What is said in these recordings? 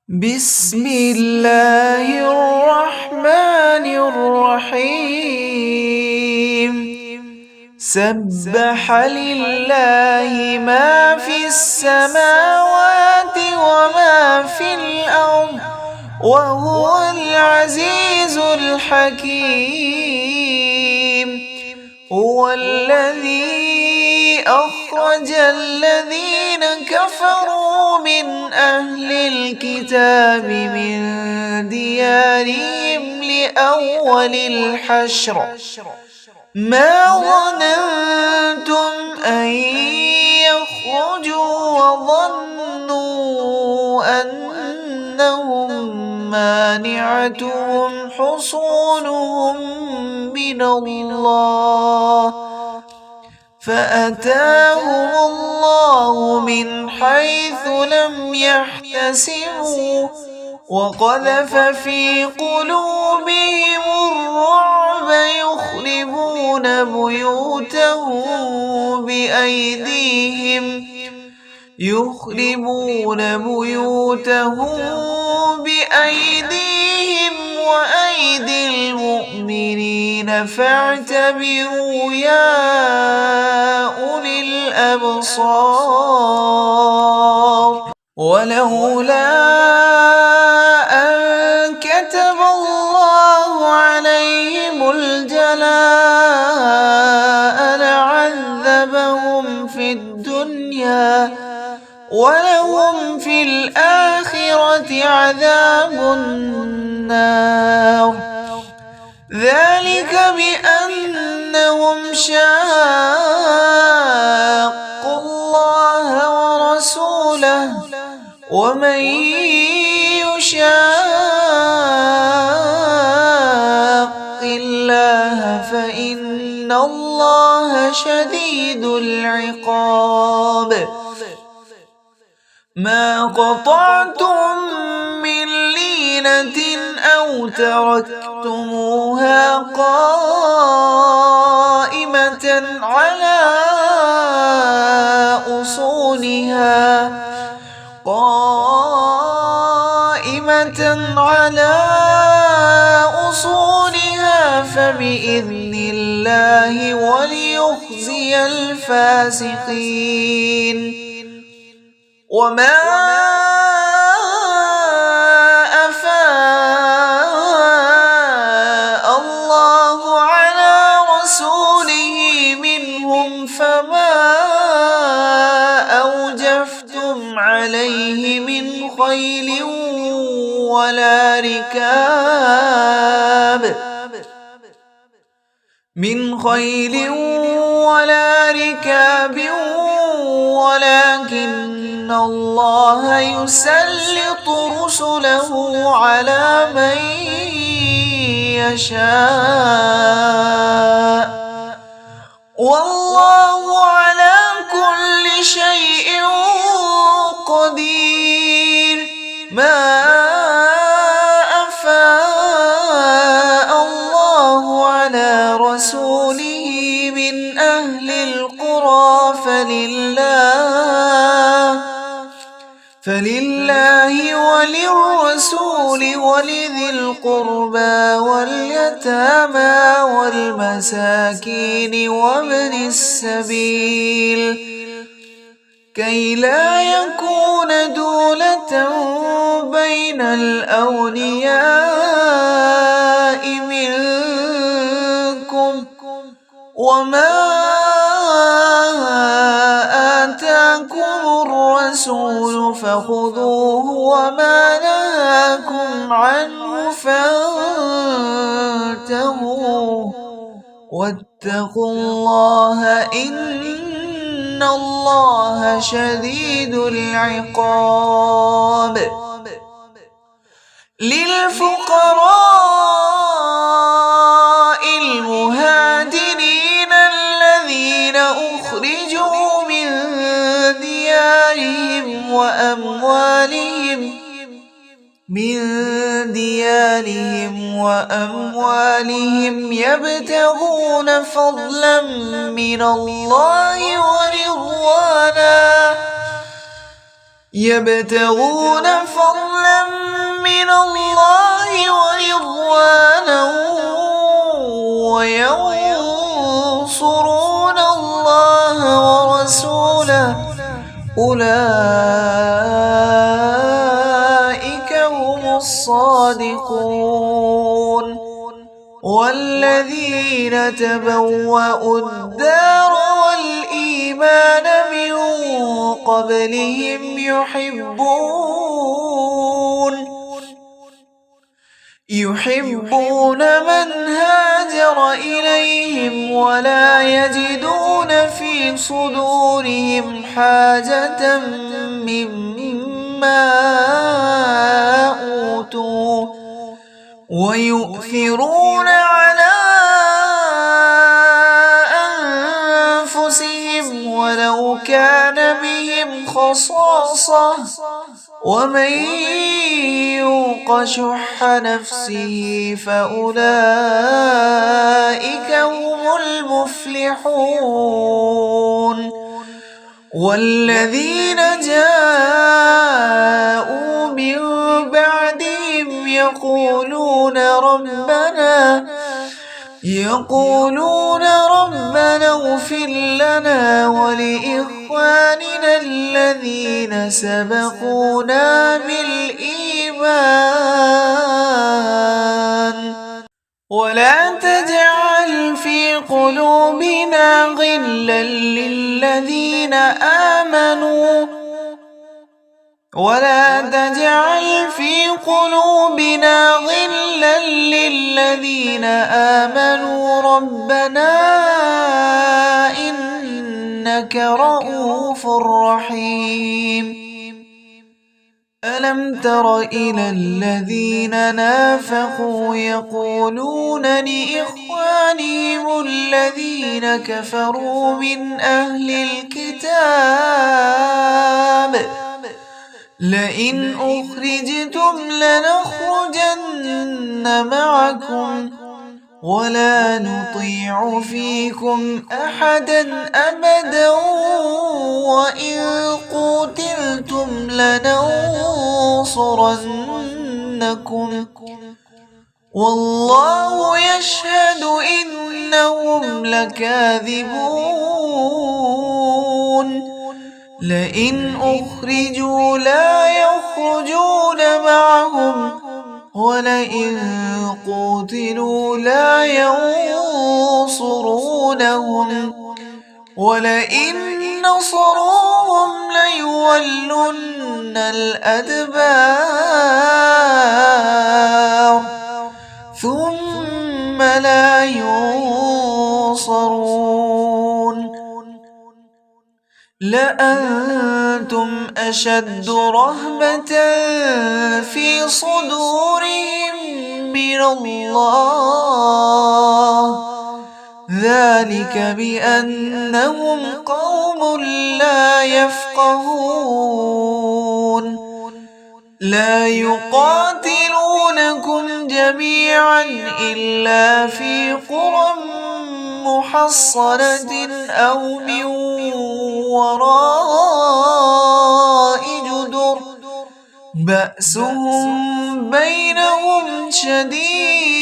بسم الله الرحمن الرحيم. سبح لله ما في السماوات وما في الأرض وهو العزيز الحكيم. هو الذي أخرج الذين كفروا من أهل الكتاب من ديارهم لأول الحشر ما ظننتم أن يخرجوا وظنوا أنهم مانعتهم حصونهم من الله فأتاهم الله من حيث لم يحتسبوا وقذف في قلوبهم الرعب يخربون بيوتهم بأيديهم وأيدي المؤمنين فاعتبروا يا أولي الأبصار. ولولا أن كتب الله عليهم الجلاء لعذبهم في الدنيا ولهم في الآخرة عذاب النار. ذلك بأنهم شاقوا الله ورسوله ومن يشاق الله فإن الله شديد العقاب. ما قطعتم من لينة أو تركتموها قائمة على أصولها فبإذن الله وليخزي الفاسقين. وما أفاء الله على رسوله منهم فما أوجفتم عليه من خيل ولا ركاب ولكن الله يسلط رسله على من يشاء والله على كل شيء قدير. ما أفاء الله على رسوله من أهل القرى فلله وللرسول ولذي القربى واليتامى والمساكين وابن السبيل كي لا يكون دولة بين الأغنياء منكم وما آتاكم الرسول فخذوه وما نهاكم عنه فانتهوا واتقوا الله إن الله شديد العقاب. للفقراء المهاجرين الذين أخرجوا من ديارهم وأموالهم يبتغون فضلا من الله ورضوانا يبتغون فضلا أولئك هم الصادقون. والذين تبوأوا الدار والإيمان من قبلهم يحبون من هاجر إليهم ولا يجدون في صدورهم حاجة مما أوتوا ويؤثرون على أنفسهم ولو كان بهم خصاصة ومن يوق شح نفسه فأولئك هم المفلحون. والذين جاءوا من بعدهم يقولون ربنا اغفر لنا ولإخواننا الذين سبقونا بالإيمان ولا تجعل في قلوبنا غلا للذين آمنوا ربنا إنك رؤوف رحيم. ألم تر إلى الذين نافقوا يقولون لإخوانهم الذين كفروا من أهل الكتاب لئن أخرجتم لنخرجن معكم ولا نطيع فيكم أحدا أبدا وإن قتلتم لننصرنكم والله يشهد إنهم لكاذبون. لئن أخرجوا لا يخرجون معهم ولئن قتلوا لا ينصرونهم ولئن نصروهم ليولن الأدبار ثم لا ينصرون. لأنتم أشد رهبة في صدورهم من الله ذلك بأنهم قوم لا يفقهون. لا يقاتلونكم جميعا إلا في قرى محصنة أو من وراء جدر بأسهم بينهم شديد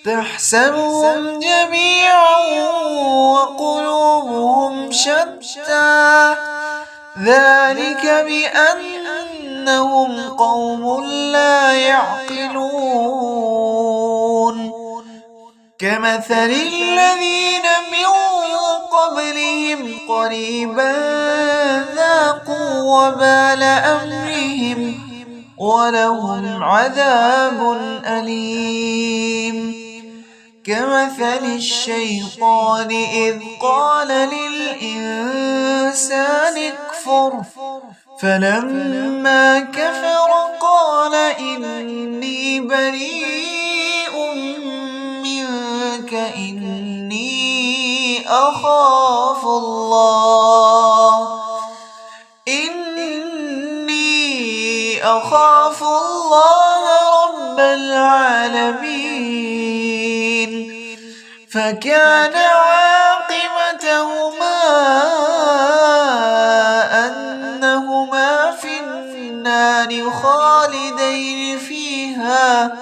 تحسبهم جميعا وقلوبهم شتى ذلك بأنهم قوم لا يعقلون. كمثل الذين من قبلهم قريبا ذاقوا وبال أمرهم ولهم عذاب أليم. كمثل الشيطان إذ قال للإنسان اكفر فلما كفر قال إني بريء منك إني أخاف الله رب العالمين. فكان عاقبتهما أنهما في النار خالدين فيها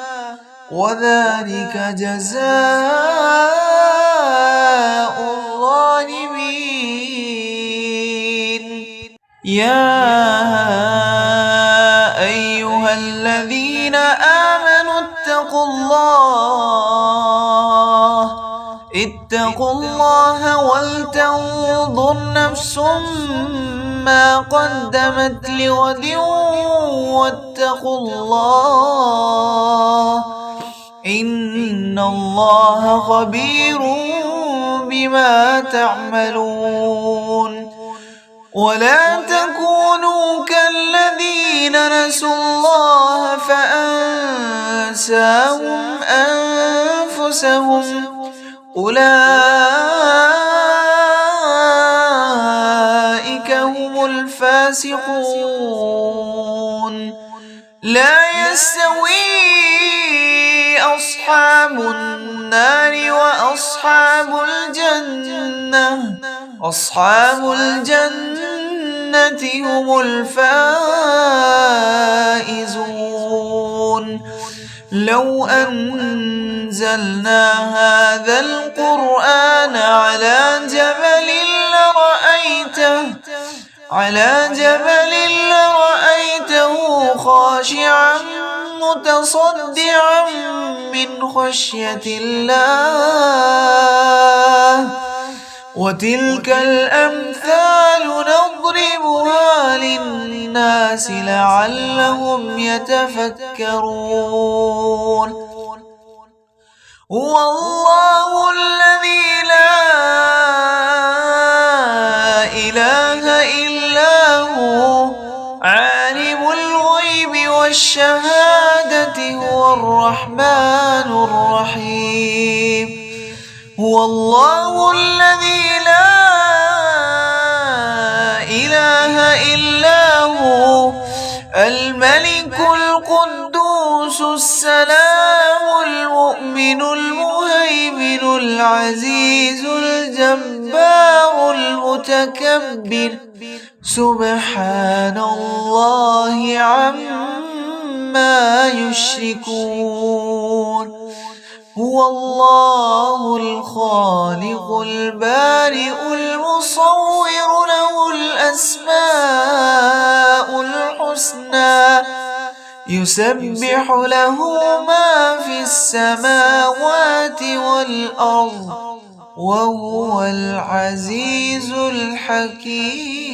وذلك جزاء الظالمين. يا أيها الذين آمنوا اتقوا الله ولتنظر نفس ما قدمت لغد واتقوا الله إن الله خبير بما تعملون. ولا تكونوا كالذين نسوا الله فأنساهم أنفسهم أولئك هم الفاسقون. لا يستوي أصحاب النار وأصحاب الجنة أصحاب الجنة هم الفائزون. لو أنزلنا هذا القرآن على جبل لرأيته خاشعا متصدعا من خشية الله. وتلك الأمثال نضربها للناس لعلهم يتفكرون. هو الله الذي لا إله إلا هو عالم الغيب والشهادة هو الرحمن الرحيم. هو الله الذي لا إله إلا هو الملك القدوس السلام المؤمن المهيمن العزيز الجبار المتكبر سبحان الله عما يشركون. هو الله الخالق البارئ المصور له الأسماء الحسنى يسبح له ما في السماوات والأرض وهو العزيز الحكيم.